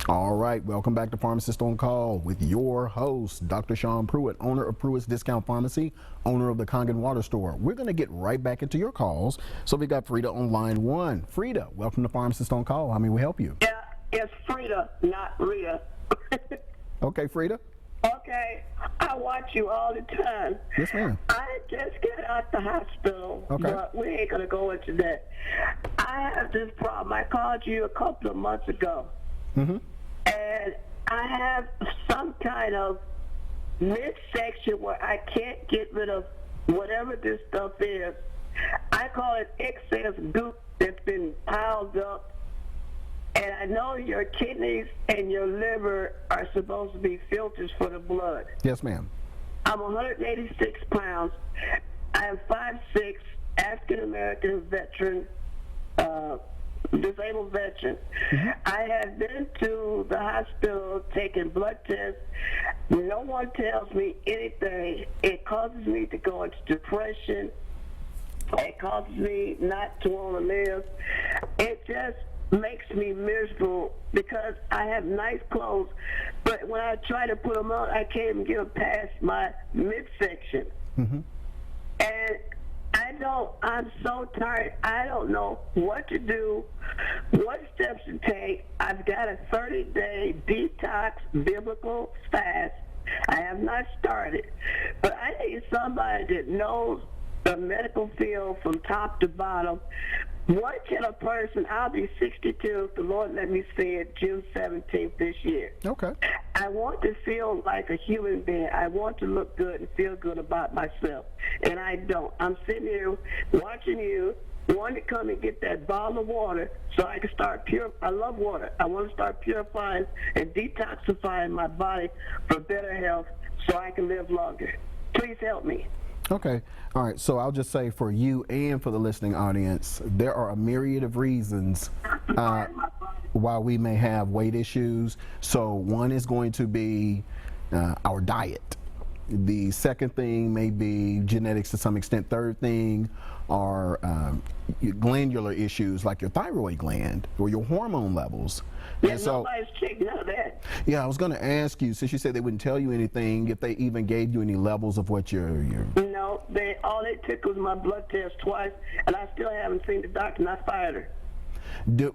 All right, welcome back to Pharmacist on Call with your host, Dr. Sean Pruitt, owner of Pruitt's Discount Pharmacy, owner of the Kangen Water Store. We're going to get right back into your calls. So we got Frida on line one. Frida, welcome to Pharmacist on Call. How may we help you? Yeah, it's Frida, not Rita. Okay, Frida. Okay, I watch you all the time. Yes, ma'am. I just got out the hospital, Okay. but we ain't going to go into that. I have this problem. I called you a couple of months ago, Mm-hmm. and I have some kind of midsection where I can't get rid of whatever this stuff is. I call it excess goop that's been piled up. And I know your kidneys and your liver are supposed to be filters for the blood. Yes, ma'am. I'm 186 pounds. I am 5'6", African-American veteran, disabled veteran. Mm-hmm. I have been to the hospital taking blood tests. No one tells me anything. It causes me to go into depression. It causes me not to want to live. It just makes me miserable because I have nice clothes, but when I try to put them on, I can't even get them past my midsection. Mm-hmm. And I'm so tired. I don't know what to do, what steps to take. I've got a 30-day detox biblical fast. I have not started, but I need somebody that knows the medical field from top to bottom. What can a person, I'll be 62 if the Lord let me see it June 17th this year. Okay. I want to feel like a human being. I want to look good and feel good about myself, and I don't. I'm sitting here watching you, wanting to come and get that bottle of water so I can start I love water. I want to start purifying and detoxifying my body for better health so I can live longer. Please help me. Okay. All right. So I'll just say for you and for the listening audience, there are a myriad of reasons why we may have weight issues. So one is going to be our diet. The second thing may be genetics to some extent. Third thing are glandular issues like your thyroid gland or your hormone levels. Yeah, and so, nobody's checking out of that. yeah, I was going to ask you, since you said they wouldn't tell you anything, if they even gave you any levels of what your No, all they took was my blood test twice, and I still haven't seen the doctor, and I fired her.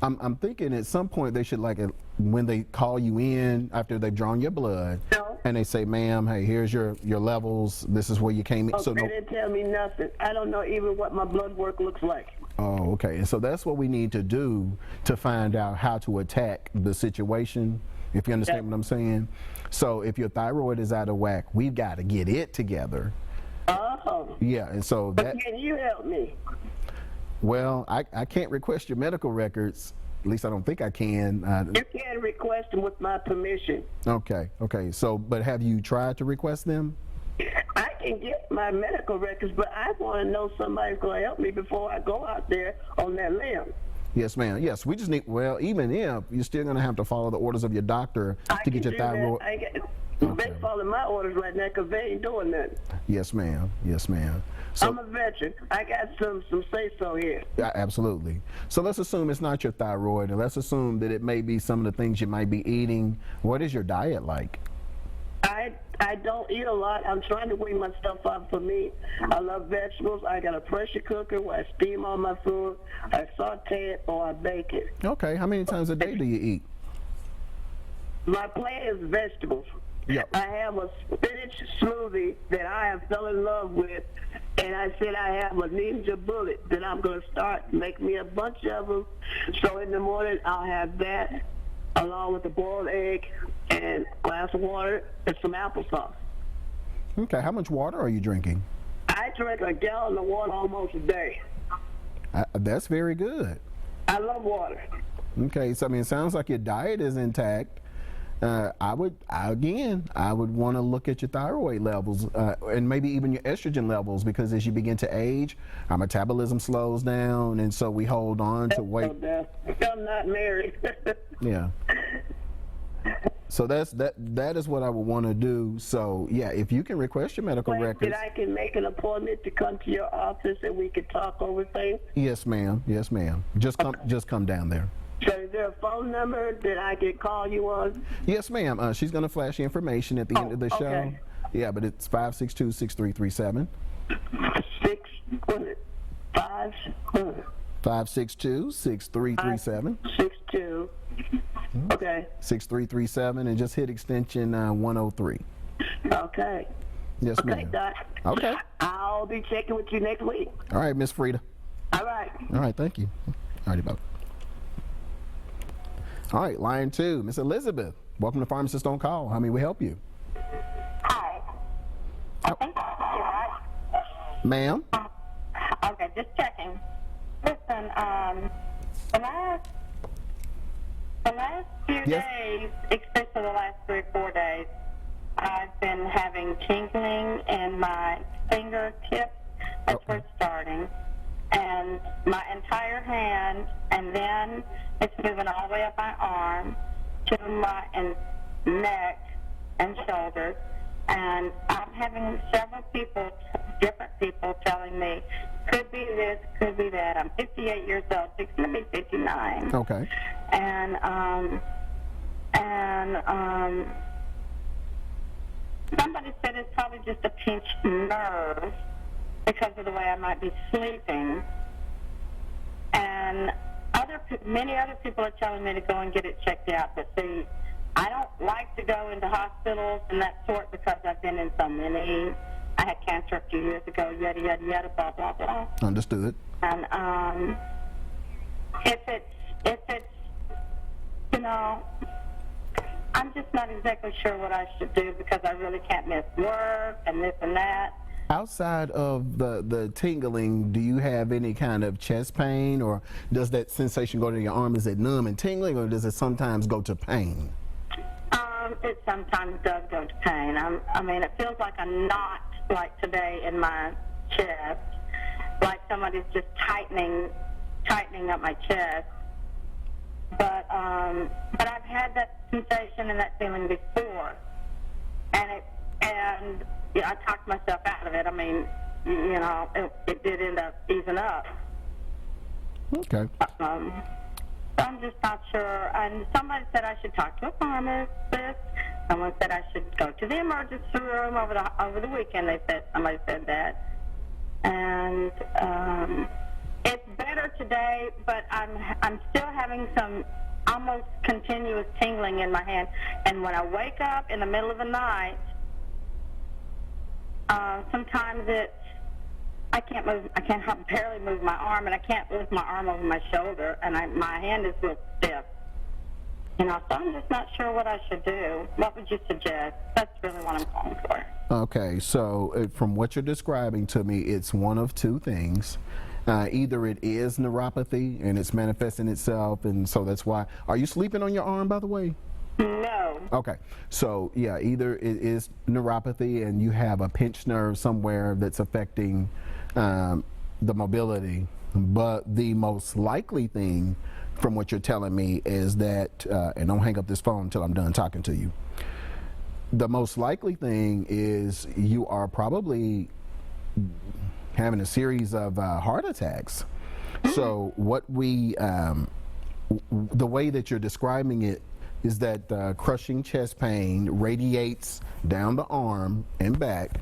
I'm thinking at some point they should, like, when they call you in after they've drawn your blood, No. and they say, ma'am, hey, here's your levels, this is where you came in. Oh, they didn't tell me nothing. I don't know even what my blood work looks like. Oh, okay. And so that's what we need to do to find out how to attack the situation, if you understand what I'm saying. So if your thyroid is out of whack, we've got to get it together. Oh. Yeah, and so But that, can you help me? well, I can't request your medical records. At least I don't think I can. You can request them with my permission. Okay. So, but have you tried to request them? I can get my medical records, but I want to know somebody's going to help me before I go out there on that limb. Yes, ma'am. Yes, we just need, well, even if, you're still going to have to follow the orders of your doctor to get your thyroid. They follow my orders right now because they ain't doing nothing. Yes, ma'am. Yes, ma'am. So, I'm a veteran. I got some say-so here. yeah, absolutely. So let's assume it's not your thyroid, and let's assume that it may be some of the things you might be eating. What is your diet like? I don't eat a lot. I'm trying to wean my stuff out for me. I love vegetables. I got a pressure cooker where I steam all my food. I saute it or I bake it. Okay. How many times a day do you eat? My plan is vegetables. Yep. I have a spinach smoothie that I have fell in love with, and I said I have a ninja bullet that I'm going to start make me a bunch of them. So in the morning I'll have that along with a boiled egg and a glass of water and some applesauce. Okay. How much water are you drinking? I drink a gallon of water almost a day. That's very good. I love water. Okay. So, I mean, it sounds like your diet is intact. I would want to look at your thyroid levels and maybe even your estrogen levels, because as you begin to age, our metabolism slows down, and so we hold on to weight. I'm not married. Yeah. So that is what I would want to do. So yeah, if you can request your medical records. That I can make an appointment to come to your office and we can talk over things. Yes, ma'am. Yes, ma'am. Just come down there. So is there a phone number that I can call you on? Yes, ma'am. She's going to flash the information at the end of the show. Okay. Yeah, but it's 562-6337. 562-6337. 62. Okay. 6337, and just hit extension 103. Okay. Yes, Okay, ma'am. Doc. Okay. I'll be checking with you next week. All right, Miss Frida. All right. All right, thank you. All righty, bye. All right, line 2, Miss Elizabeth. Welcome to Pharmacist-on-Call. How may we help you? Hi. I think that's you, right? Ma'am? Okay, just checking. Listen, the last few Yes. days, especially the last 3 or 4 days, I've been having tingling in my fingertips. That's where it's starting. And my entire hand, and then it's moving all the way up my arm to my neck and shoulders. And I'm having several people, different people, telling me, could be this, could be that. I'm 58 years old, fixing to be 59. Okay. And somebody said it's probably just a pinched nerve because of the way I might be sleeping. And many other people are telling me to go and get it checked out. But see, I don't like to go into hospitals and that sort because I've been in so many. I had cancer a few years ago, yada, yada, yada, blah, blah, blah. Understood. And if it's, you know, I'm just not exactly sure what I should do because I really can't miss work and this and that. Outside of the tingling, do you have any kind of chest pain, or does that sensation go to your arm? Is it numb and tingling, or does it sometimes go to pain? It sometimes does go to pain. I mean, it feels like a knot, like today in my chest, like somebody's just tightening up my chest. But I've had that sensation and that feeling before, and yeah, I talked myself out of it. I mean, you know, it did end up easing up. Okay. I'm just not sure. And somebody said I should talk to a pharmacist. Someone said I should go to the emergency room over the weekend. Somebody said that. And it's better today, but I'm still having some almost continuous tingling in my hand. And when I wake up in the middle of the night, sometimes I can't move. I can't barely move my arm, and I can't lift my arm over my shoulder, and my hand is real stiff. You know, so I'm just not sure what I should do. What would you suggest? That's really what I'm calling for. Okay, so from what you're describing to me, it's one of two things. Either it is neuropathy and it's manifesting itself, and so that's why. Are you sleeping on your arm, by the way? No. Okay, so yeah, either it is neuropathy and you have a pinched nerve somewhere that's affecting the mobility, but the most likely thing from what you're telling me is that, and don't hang up this phone until I'm done talking to you, the most likely thing is you are probably having a series of heart attacks. So what the way that you're describing it is that crushing chest pain radiates down the arm and back.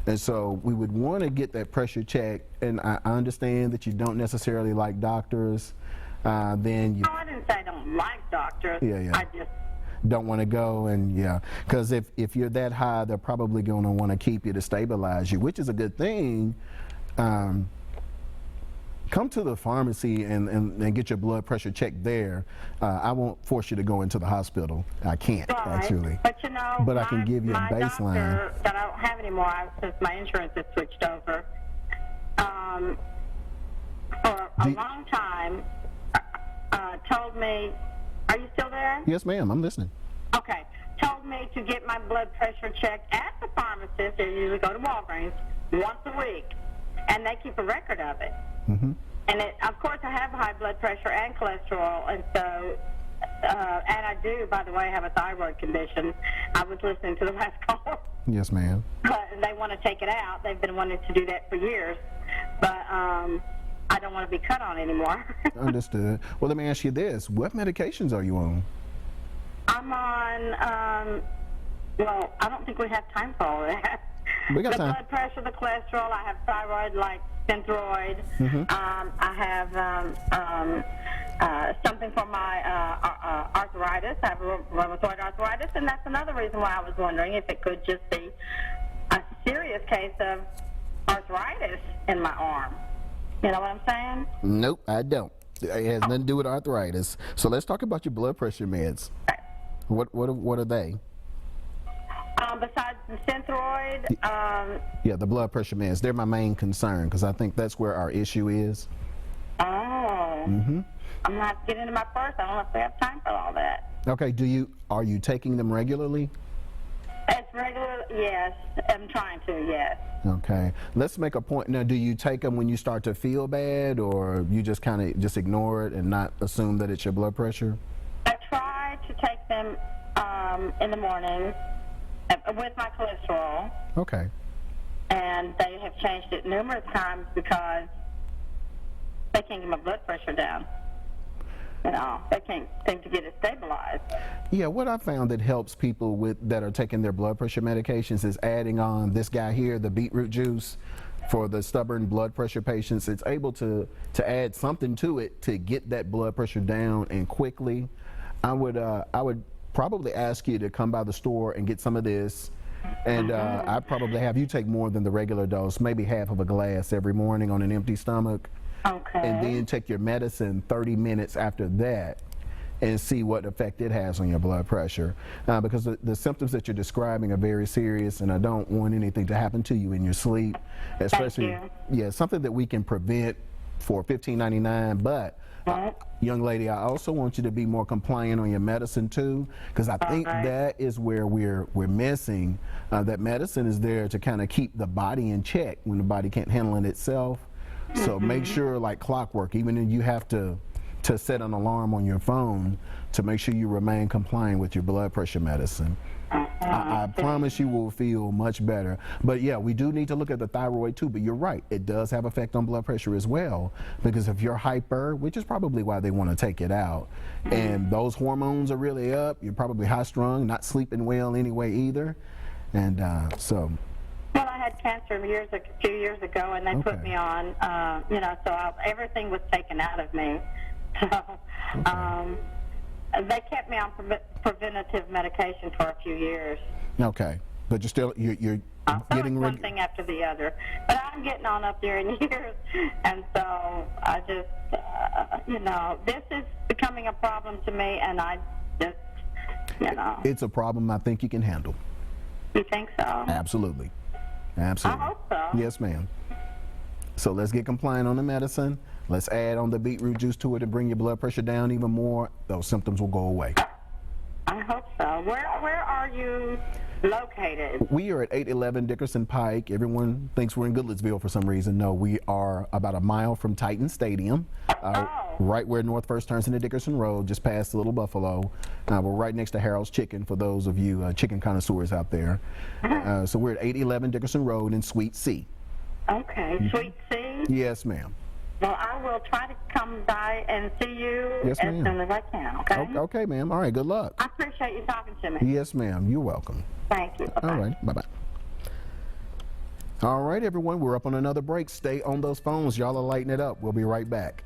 And so we would want to get that pressure checked. And I understand that you don't necessarily like doctors. Then you. No, I didn't say I don't like doctors. Yeah. I just don't want to go, and yeah, because if you're that high, they're probably going to want to keep you to stabilize you, which is a good thing. Come to the pharmacy and get your blood pressure checked there. I won't force you to go into the hospital. I can't, actually. But you know, but I can give you a baseline. My doctor that I don't have anymore since my insurance has switched over, for a long time, told me, are you still there? Yes, ma'am, I'm listening. Okay. Told me to get my blood pressure checked at the pharmacist. They usually go to Walgreens once a week, and they keep a record of it. Mm-hmm. And of course, I have high blood pressure and cholesterol, and so, and I do, by the way, have a thyroid condition. I was listening to the last call. Yes, ma'am. But they want to take it out. They've been wanting to do that for years. But I don't want to be cut on anymore. Understood. Well, let me ask you this. What medications are you on? I'm on, well, I don't think we have time for all that. We got the time. blood pressure, the cholesterol, I have thyroid, like Synthroid. I have something for my arthritis. I have rheumatoid arthritis, and that's another reason why I was wondering if it could just be a serious case of arthritis in my arm. You know what I'm saying? Nope, I don't. It has nothing to do with arthritis. So let's talk about your blood pressure meds. What are they? Besides the Synthroid, Yeah, the blood pressure meds. They're my main concern because I think that's where our issue is. I'm not getting into my purse. I don't know if we have time for all that. Okay, are you taking them regularly? It's regular, yes. I'm trying to, yes. Okay, let's make a point. Now, do you take them when you start to feel bad, or you just kind of just ignore it and not assume that it's your blood pressure? I try to take them in the morning with my cholesterol. Okay. And they have changed it numerous times because they can't get my blood pressure down. You know, they can't seem to get it stabilized. Yeah, what I found that helps people that are taking their blood pressure medications is adding on this guy here, the beetroot juice, for the stubborn blood pressure patients. It's able to add something to it to get that blood pressure down and quickly. I would probably ask you to come by the store and get some of this. And I'd probably have you take more than the regular dose, maybe half of a glass every morning on an empty stomach. Okay. And then take your medicine 30 minutes after that and see what effect it has on your blood pressure. Because the symptoms that you're describing are very serious, and I don't want anything to happen to you in your sleep. Especially, Thank yeah, something that we can prevent for $15.99. But young lady, I also want you to be more compliant on your medicine too, because I think that is where we're missing. That medicine is there to kind of keep the body in check when the body can't handle it itself. So make sure, like clockwork, even if you have to set an alarm on your phone to make sure you remain compliant with your blood pressure medicine. I promise you will feel much better. But yeah, we do need to look at the thyroid too, but you're right, it does have effect on blood pressure as well, because if you're hyper, which is probably why they want to take it out, and those hormones are really up, you're probably high strung, not sleeping well anyway either, and so. Well, I had cancer a few years ago, and they put me on, so everything was taken out of me. So they kept me on preventative medication for a few years. Okay, but you're getting one thing after the other. But I'm getting on up there in years, and so I just, this is becoming a problem to me, and I just, It's a problem I think you can handle. You think so? Absolutely. Absolutely. I hope so. Yes, ma'am. So let's get compliant on the medicine. Let's add on the beetroot juice to it to bring your blood pressure down even more. Those symptoms will go away. I hope so. Where are you located? We are at 811 Dickerson Pike. Everyone thinks we're in Goodlettsville for some reason. No, we are about a mile from Titan Stadium, right where North First turns into Dickerson Road, just past Little Buffalo. We're right next to Harold's Chicken for those of you chicken connoisseurs out there. So we're at 811 Dickerson Road in Suite C. Okay, Suite C? Yes, ma'am. Well, I will try to come by and see you Yes, as ma'am. soon as I can, okay? Okay, ma'am. All right, good luck. I appreciate you talking to me. Yes, ma'am. You're welcome. Thank you. Bye-bye. All right, bye-bye. All right, everyone, we're up on another break. Stay on those phones. Y'all are lighting it up. We'll be right back.